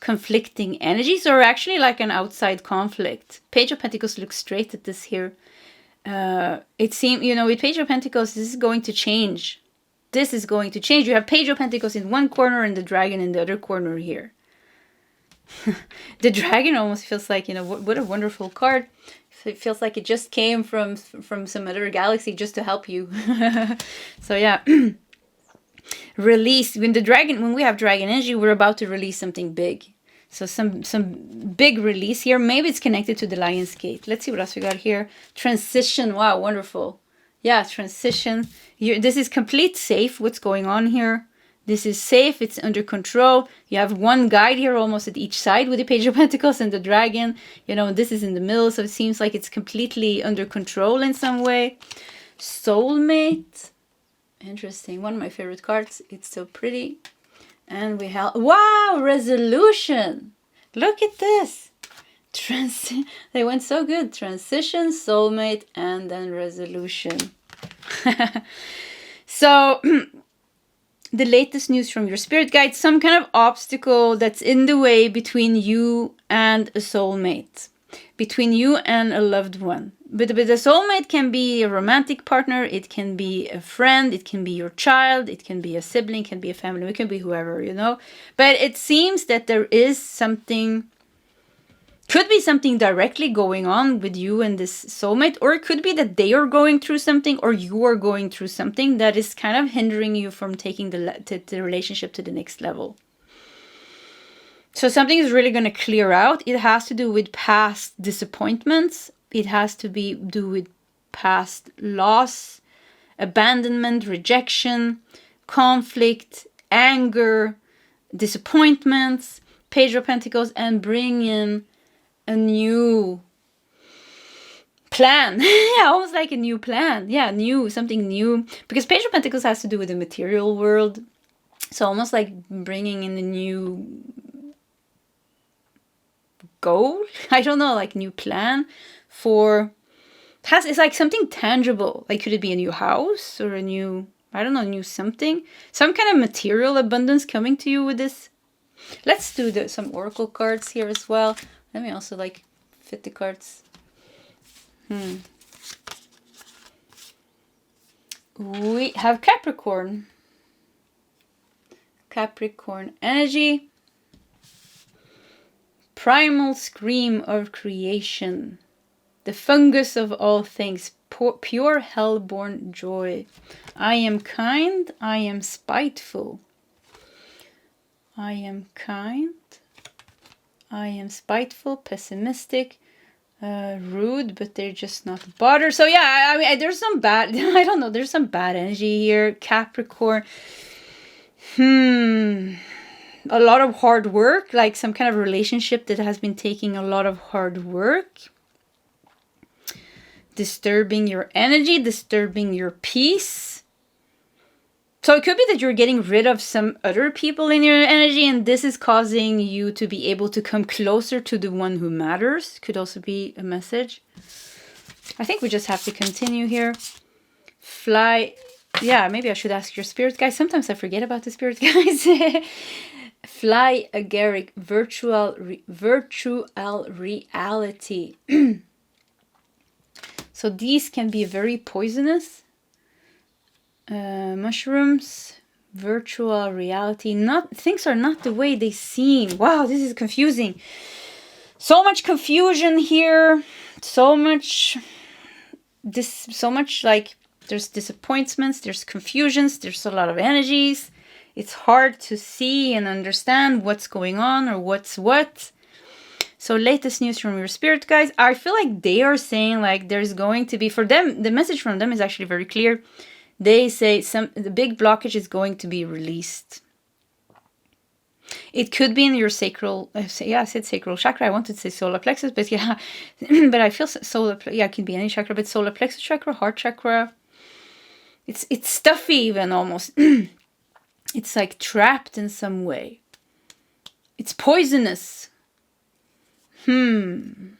Conflicting energies, or actually like an outside conflict. Page of Pentacles looks straight at this here. It seems, you know, with Page of Pentacles, this is going to change. This is going to change. You have Page of Pentacles in one corner and the dragon in the other corner here. The dragon almost feels like, you know, what a wonderful card. It feels like it just came from some other galaxy just to help you. So yeah. Release. When we have dragon energy, we're about to release something big. So some big release here. Maybe it's connected to the Lion's Gate. Let's see what else we got here. Transition. Wow, wonderful. Yeah, transition. This is complete safe. What's going on here? This is safe. It's under control. You have one guide here almost at each side with the Page of Pentacles and the dragon. You know, this is in the middle. So it seems like it's completely under control in some way. Soulmate. Interesting. One of my favorite cards. It's so pretty. And we have, wow, resolution. Look at this. They went so good. Transition, soulmate, and then resolution. So the latest news from your spirit guide, some kind of obstacle that's in the way between you and a soulmate, between you and a loved one. But a soulmate can be a romantic partner, it can be a friend, it can be your child, it can be a sibling, it can be a family, it can be whoever, you know. But it seems that there is something, could be something directly going on with you and this soulmate, or it could be that they are going through something, or you are going through something that is kind of hindering you from taking the relationship to the next level. So something is really going to clear out. It has to do with past disappointments. It has to do with past loss, abandonment, rejection, conflict, anger, disappointments, Page of Pentacles, and bring in a new plan. Yeah, almost like a new plan. Yeah, something new. Because Page of Pentacles has to do with the material world. So almost like bringing in a new goal. I don't know, like new plan for... It's like something tangible. Like, could it be a new house or a new, I don't know, new something? Some kind of material abundance coming to you with this. Let's do some oracle cards here as well. Let me also like fit the cards. We have Capricorn. Capricorn energy. Primal scream of creation. The fungus of all things. Pure hell-born joy. I am kind. I am spiteful. I am kind. I am spiteful, pessimistic, rude, but they're just not bothered. So yeah, I mean, there's some bad, I don't know, there's some bad energy here. Capricorn. A lot of hard work, like some kind of relationship that has been taking a lot of hard work. Disturbing your energy, disturbing your peace. So it could be that you're getting rid of some other people in your energy, and this is causing you to be able to come closer to the one who matters. Could also be a message. I think we just have to continue here. Fly. Yeah, maybe I should ask your spirit guys. Sometimes I forget about the spirit guys. Fly agaric virtual reality. So these can be very poisonous. Mushrooms, virtual reality. Things are not the way they seem. Wow, this is confusing. So much confusion here. So much like there's disappointments, there's confusions, there's a lot of energies. It's hard to see and understand what's going on or what's what. So latest news from your spirit guys. I feel like they are saying like there's going to be, for them, the message from them is actually very clear. They say the big blockage is going to be released. It could be in your sacral, I said sacral chakra. I wanted to say solar plexus, but yeah, but I feel solar, it can be any chakra, but solar plexus chakra, heart chakra. It's stuffy even almost. It's like trapped in some way. It's poisonous. Could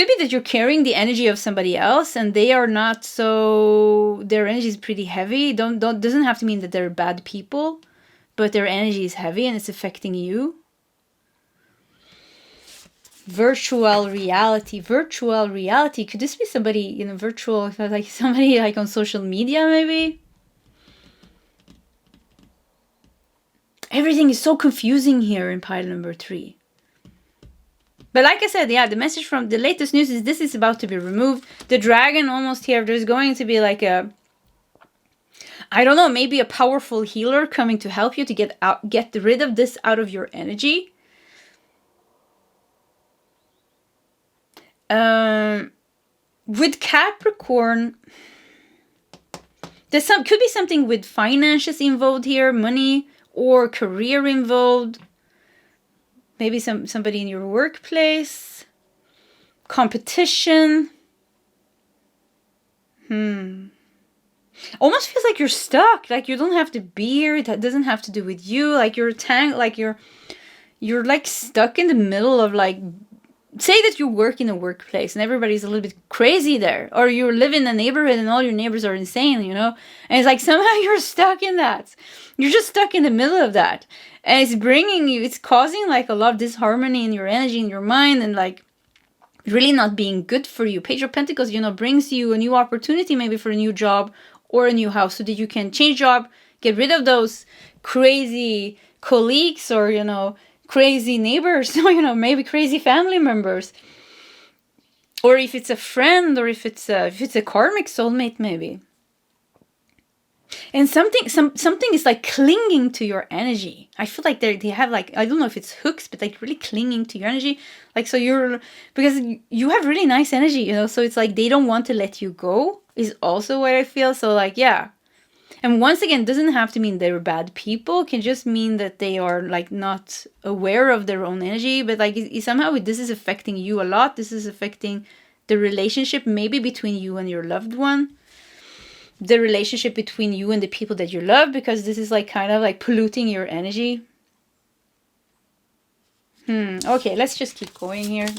be that you're carrying the energy of somebody else and they are not so, their energy is pretty heavy. Doesn't have to mean that they're bad people, but their energy is heavy and it's affecting you. Virtual reality. Could this be somebody in a virtual, like somebody like on social media maybe? Everything is so confusing here in pile number 3. But like I said, yeah, the message from the latest news is this is about to be removed. The dragon almost here. There's going to be like a, I don't know, maybe a powerful healer coming to help you to get rid of this out of your energy. With Capricorn, could be something with finances involved here, money or career involved. Maybe somebody in your workplace. Competition. almost feels like you're stuck. Like you don't have to be here. That doesn't have to do with you. Like you're you're like stuck in the middle of like, say that you work in a workplace and everybody's a little bit crazy there, or you live in a neighborhood and all your neighbors are insane, you know, and it's like somehow you're stuck in that. You're just stuck in the middle of that, and it's causing like a lot of disharmony in your energy, in your mind, and like really not being good for you. Page of Pentacles, you know, brings you a new opportunity, maybe for a new job or a new house, so that you can change job, get rid of those crazy colleagues, or, you know, crazy neighbors, you know, maybe crazy family members, or if it's a friend, or if it's a karmic soulmate, maybe. And something is like clinging to your energy. I feel like they have like, I don't know if it's hooks, but like really clinging to your energy. Like, so because you have really nice energy, you know, so it's like they don't want to let you go is also what I feel. So like, yeah. And once again, doesn't have to mean they're bad people. It can just mean that they are like not aware of their own energy. But like somehow this is affecting you a lot. This is affecting the relationship maybe between you and your loved one. The relationship between you and the people that you love, because this is like kind of like polluting your energy. Okay, let's just keep going here.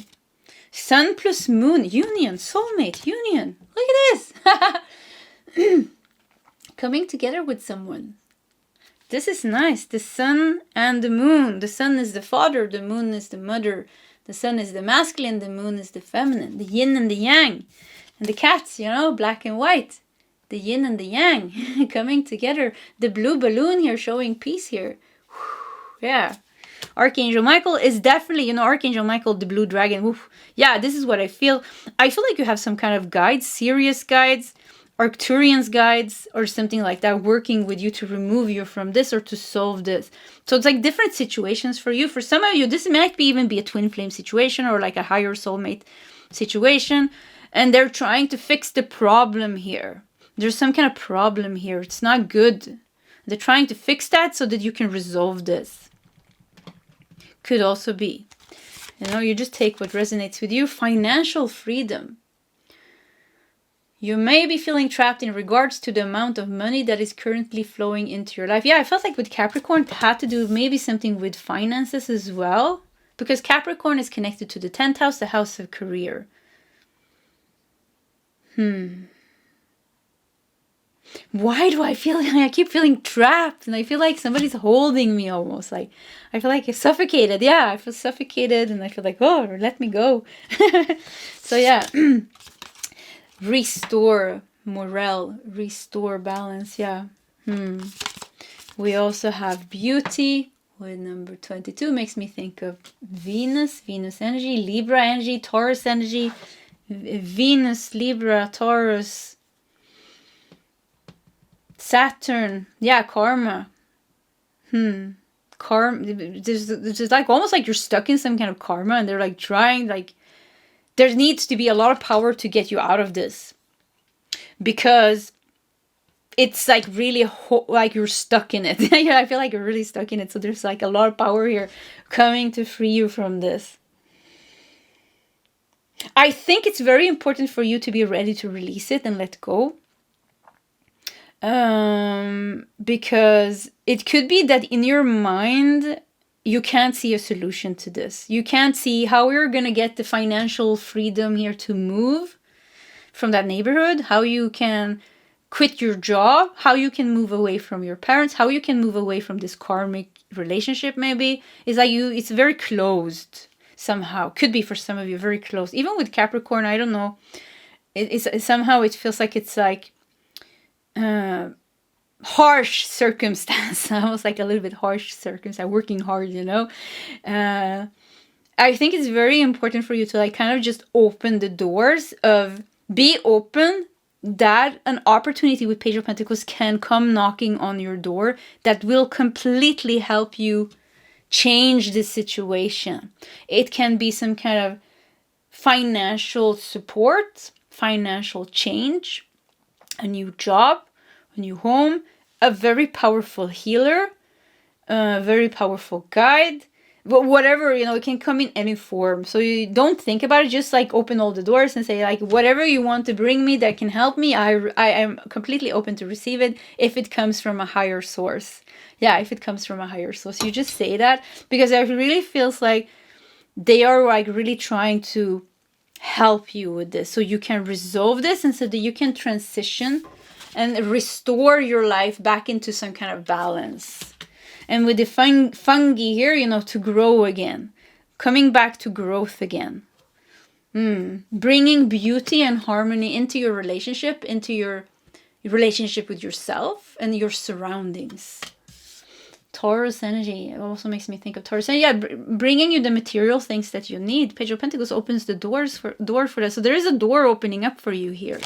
Sun plus moon, union, soulmate, union. Look at this. Coming together with someone. This is nice. The sun and the moon. The sun is the father, the moon is the mother. The sun is the masculine, the moon is the feminine. The yin and the yang. And the cats, you know, black and white. The yin and the yang coming together. The blue balloon here showing peace here. Yeah. Archangel Michael is definitely, you know, Archangel Michael, the blue dragon. Oof. Yeah, this is what I feel. I feel like you have some kind of guides, serious guides, Arcturians guides, or something like that, working with you to remove you from this or to solve this. So it's like different situations for you. For some of you, this might even be a twin flame situation or like a higher soulmate situation. And they're trying to fix the problem here. There's some kind of problem here. It's not good. They're trying to fix that so that you can resolve this. Could also be. You know, you just take what resonates with you. Financial freedom. You may be feeling trapped in regards to the amount of money that is currently flowing into your life. Yeah, I felt like with Capricorn, it had to do maybe something with finances as well. Because Capricorn is connected to the 10th house, the house of career. Why do I feel like I keep feeling trapped? And I feel like somebody's holding me almost. Like, I feel like I'm suffocated. Yeah, I feel suffocated and I feel like, oh, let me go. So yeah. Restore morale, restore balance. Yeah. We also have beauty with number 22. Makes me think of Venus energy, Libra energy, Taurus energy. Venus, Libra, Taurus, Saturn. Yeah, karma. Karma. There's like almost like you're stuck in some kind of karma, and they're like trying, like there needs to be a lot of power to get you out of this, because it's like really like you're stuck in it. Yeah, I feel like you're really stuck in it. So there's like a lot of power here coming to free you from this. I think it's very important for you to be ready to release it and let go. Because it could be that in your mind, you can't see a solution to this. You can't see how you're going to get the financial freedom here to move from that neighborhood, how you can quit your job, how you can move away from your parents, how you can move away from this karmic relationship maybe. It's like it's very closed somehow. Could be for some of you very close. Even with Capricorn, I don't know. It's somehow it feels like it's like harsh circumstance. Almost like a little bit harsh circumstance, working hard, you know. I think it's very important for you to like kind of just open the doors of, be open that an opportunity with Page of Pentacles can come knocking on your door that will completely help you change the situation. It can be some kind of financial support, financial change, a new job, a new home, a very powerful healer, a very powerful guide. whatever, you know, it can come in any form. So you don't think about it, just like open all the doors and say like, whatever you want to bring me that can help me, I am completely open to receive it if it comes from a higher source. Yeah, if it comes from a higher source, you just say that, because it really feels like they are like really trying to help you with this, so you can resolve this and so that you can transition and restore your life back into some kind of balance. And with the fungi here, you know, to grow again, coming back to growth again, bringing beauty and harmony into your relationship with yourself and your surroundings. Taurus energy, it also makes me think of Taurus. And yeah, bringing you the material things that you need. Page of Pentacles opens the door for that. So there is a door opening up for you here.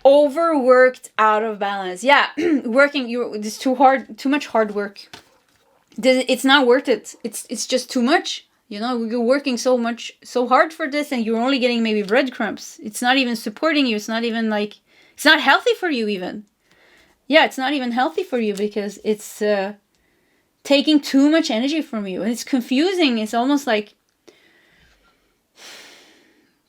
Overworked, out of balance. Yeah, working, it's too much hard work. It's not worth it. It's just too much. You know, you're working so hard for this, and you're only getting maybe breadcrumbs. It's not even supporting you. It's not even like, it's not healthy for you even. Yeah, it's not even healthy for you because it's taking too much energy from you. And it's confusing. It's almost like,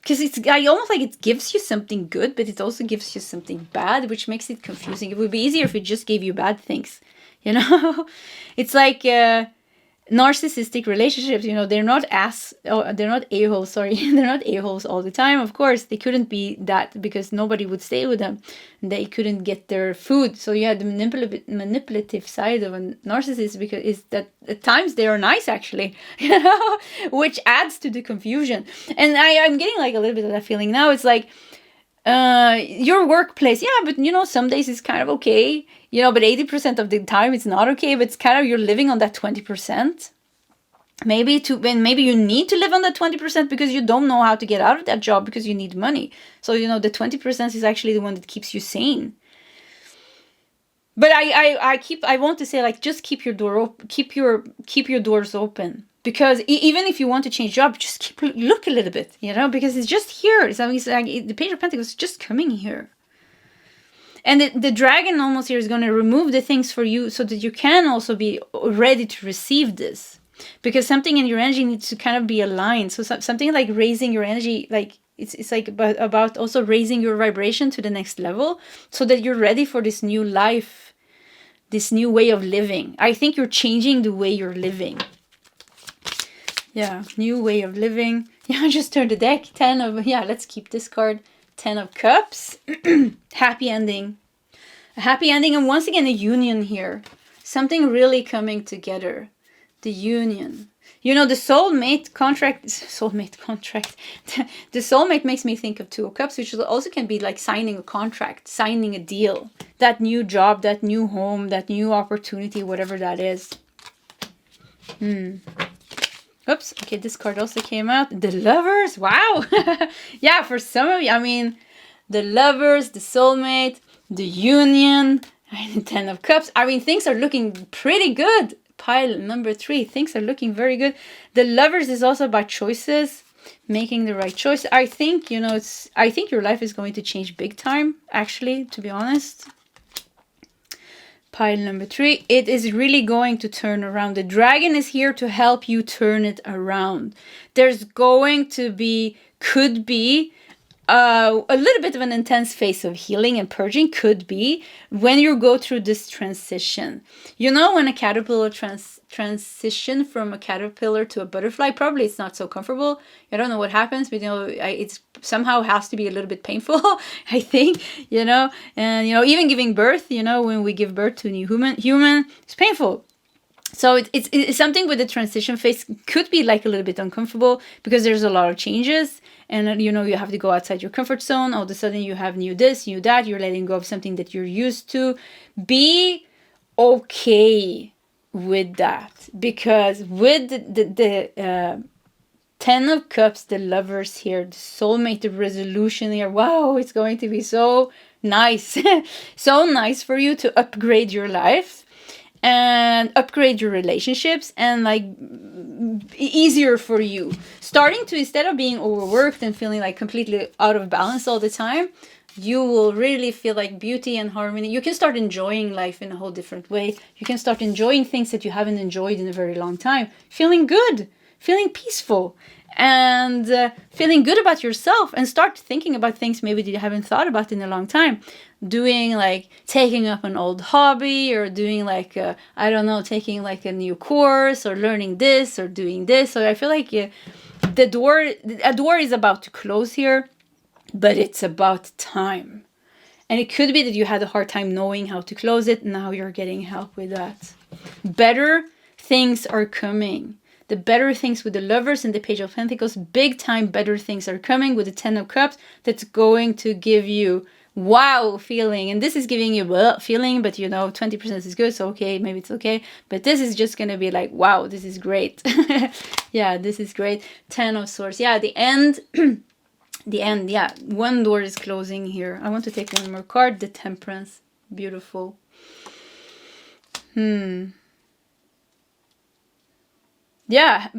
because it's almost like it gives you something good, but it also gives you something bad, which makes it confusing. It would be easier if it just gave you bad things, you know? It's like narcissistic relationships, you know, they're not a-holes, sorry. They're not a-holes all the time. Of course, they couldn't be that because nobody would stay with them. They couldn't get their food. So you had the manipulative side of a narcissist, because is that at times they are nice, actually, you know, which adds to the confusion. And I'm getting like a little bit of that feeling now. It's like, your workplace, yeah, but you know, some days it's kind of okay, you know, but 80% of the time it's not okay, but it's kind of, you're living on that 20%. Maybe you need to live on that 20% because you don't know how to get out of that job because you need money. So, you know, the 20% is actually the one that keeps you sane. But I want to say, like, just keep your doors open. Because even if you want to change job, just look a little bit, you know, because it's just here. It's like the Page of Pentacles is just coming here. And the dragon almost here is going to remove the things for you so that you can also be ready to receive this. Because something in your energy needs to kind of be aligned. So something like raising your energy, like it's like about also raising your vibration to the next level so that you're ready for this new life, this new way of living. I think you're changing the way you're living. Yeah, new way of living. Yeah, I just turned the deck. Let's keep this card. 10 of Cups. Happy ending. A happy ending, and once again a union here. Something really coming together. The union. You know, the soulmate contract. The soulmate makes me think of 2 of Cups, which also can be like signing a contract, signing a deal. That new job, that new home, that new opportunity, whatever that is. Oops, okay, this card also came out. The Lovers, wow. Yeah, for some of you, I mean, the Lovers, the soulmate, the union, and the 10 of Cups. I mean, things are looking pretty good. Pile number 3, things are looking very good. The Lovers is also about choices, making the right choice. I think, you know, I think your life is going to change big time, actually, to be honest. Pile number 3, it is really going to turn around. The dragon is here to help you turn it around. There's going to be, could be, a little bit of an intense phase of healing and purging, could be, when you go through this transition. You know, when a caterpillar transition from a caterpillar to a butterfly, probably it's not so comfortable. I don't know what happens, but you know, it's somehow has to be a little bit painful, I think, you know. And you know, even giving birth, you know, when we give birth to a new human, it's painful. So it's something with the transition phase, could be like a little bit uncomfortable because there's a lot of changes, and you know, you have to go outside your comfort zone. All of a sudden you have new this, new that, you're letting go of something that you're used to. Be okay with that, because with the 10 of Cups, the Lovers here, the soulmate, the resolution here, wow, it's going to be so nice. So nice for you to upgrade your life and upgrade your relationships, and like easier for you. Starting to, instead of being overworked and feeling like completely out of balance all the time, you will really feel like beauty and harmony. You can start enjoying life in a whole different way. You can start enjoying things that you haven't enjoyed in a very long time. Feeling good, feeling peaceful, and feeling good about yourself, and start thinking about things maybe that you haven't thought about in a long time. Doing like taking up an old hobby, or doing like, I don't know, taking like a new course, or learning this, or doing this. So I feel like a door is about to close here, but it's about time. And it could be that you had a hard time knowing how to close it. Now you're getting help with that. Better things are coming. The better things with the Lovers and the Page of Pentacles, big time better things are coming with the Ten of Cups. That's going to give you wow feeling. And this is giving you well feeling, but you know, 20% is good, so okay, maybe it's okay. But this is just going to be like, wow, this is great. Yeah, this is great. Ten of Swords. Yeah, the end. The end, yeah. One door is closing here. I want to take one more card. The Temperance. Beautiful. Yeah,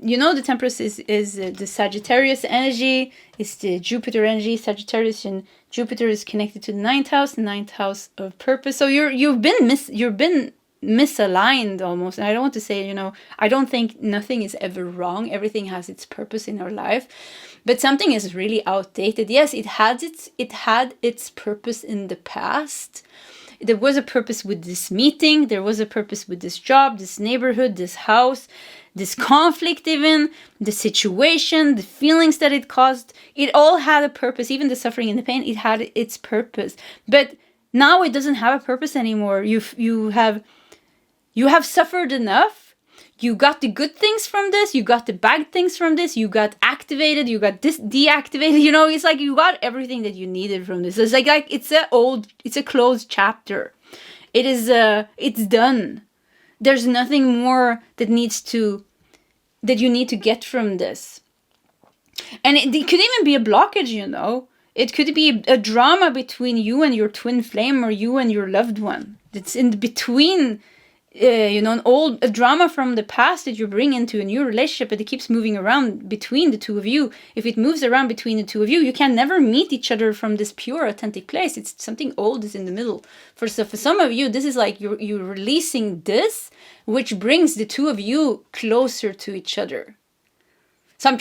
you know, the Temperance is the Sagittarius energy. It's the Jupiter energy. Sagittarius and Jupiter is connected to the 9th house. The 9th house of purpose. So you've been misaligned almost. And I don't want to say, you know, I don't think nothing is ever wrong. Everything has its purpose in our life. But something is really outdated. Yes, it had its purpose in the past. There was a purpose with this meeting. There was a purpose with this job, this neighborhood, this house, this conflict even, the situation, the feelings that it caused. It all had a purpose. Even the suffering and the pain, it had its purpose. But now it doesn't have a purpose anymore. You have suffered enough. You got the good things from this, you got the bad things from this, you got activated, you got deactivated, you know, it's like you got everything that you needed from this. It's like it's a closed chapter. It is it's done. There's nothing more that you need to get from this. And it could even be a blockage, you know. It could be a drama between you and your twin flame, or you and your loved one. It's in between. You know, a drama from the past that you bring into a new relationship, but it keeps moving around between the two of you. If it moves around between the two of you, you can never meet each other from this pure, authentic place. It's something old is in the middle. For some of you, this is like you're releasing this, which brings the two of you closer to each other. So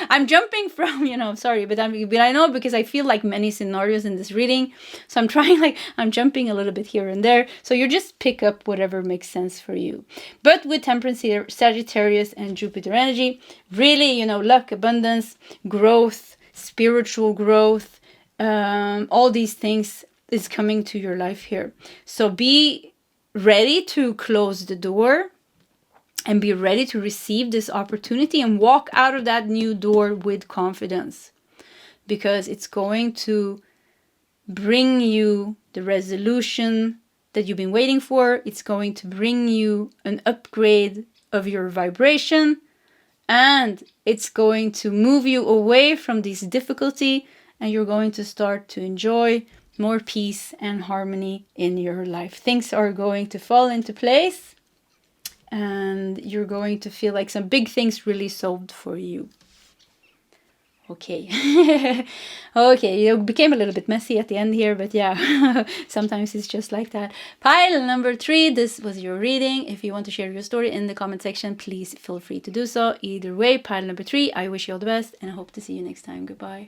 I'm jumping from, you know, sorry, but I know, because I feel like many scenarios in this reading. So I'm jumping a little bit here and there. So you just pick up whatever makes sense for you. But with Temperance here, Sagittarius and Jupiter energy, really, you know, luck, abundance, growth, spiritual growth, all these things is coming to your life here. So be ready to close the door. And be ready to receive this opportunity and walk out of that new door with confidence. Because it's going to bring you the resolution that you've been waiting for. It's going to bring you an upgrade of your vibration. And it's going to move you away from this difficulty. And you're going to start to enjoy more peace and harmony in your life. Things are going to fall into place. And you're going to feel like some big things really solved for you. Okay. Okay, it became a little bit messy at the end here, but yeah, sometimes it's just like that. Pile number 3, this was your reading. If you want to share your story in the comment section, please feel free to do so. Either way, pile number 3, I wish you all the best, and I hope to see you next time. Goodbye.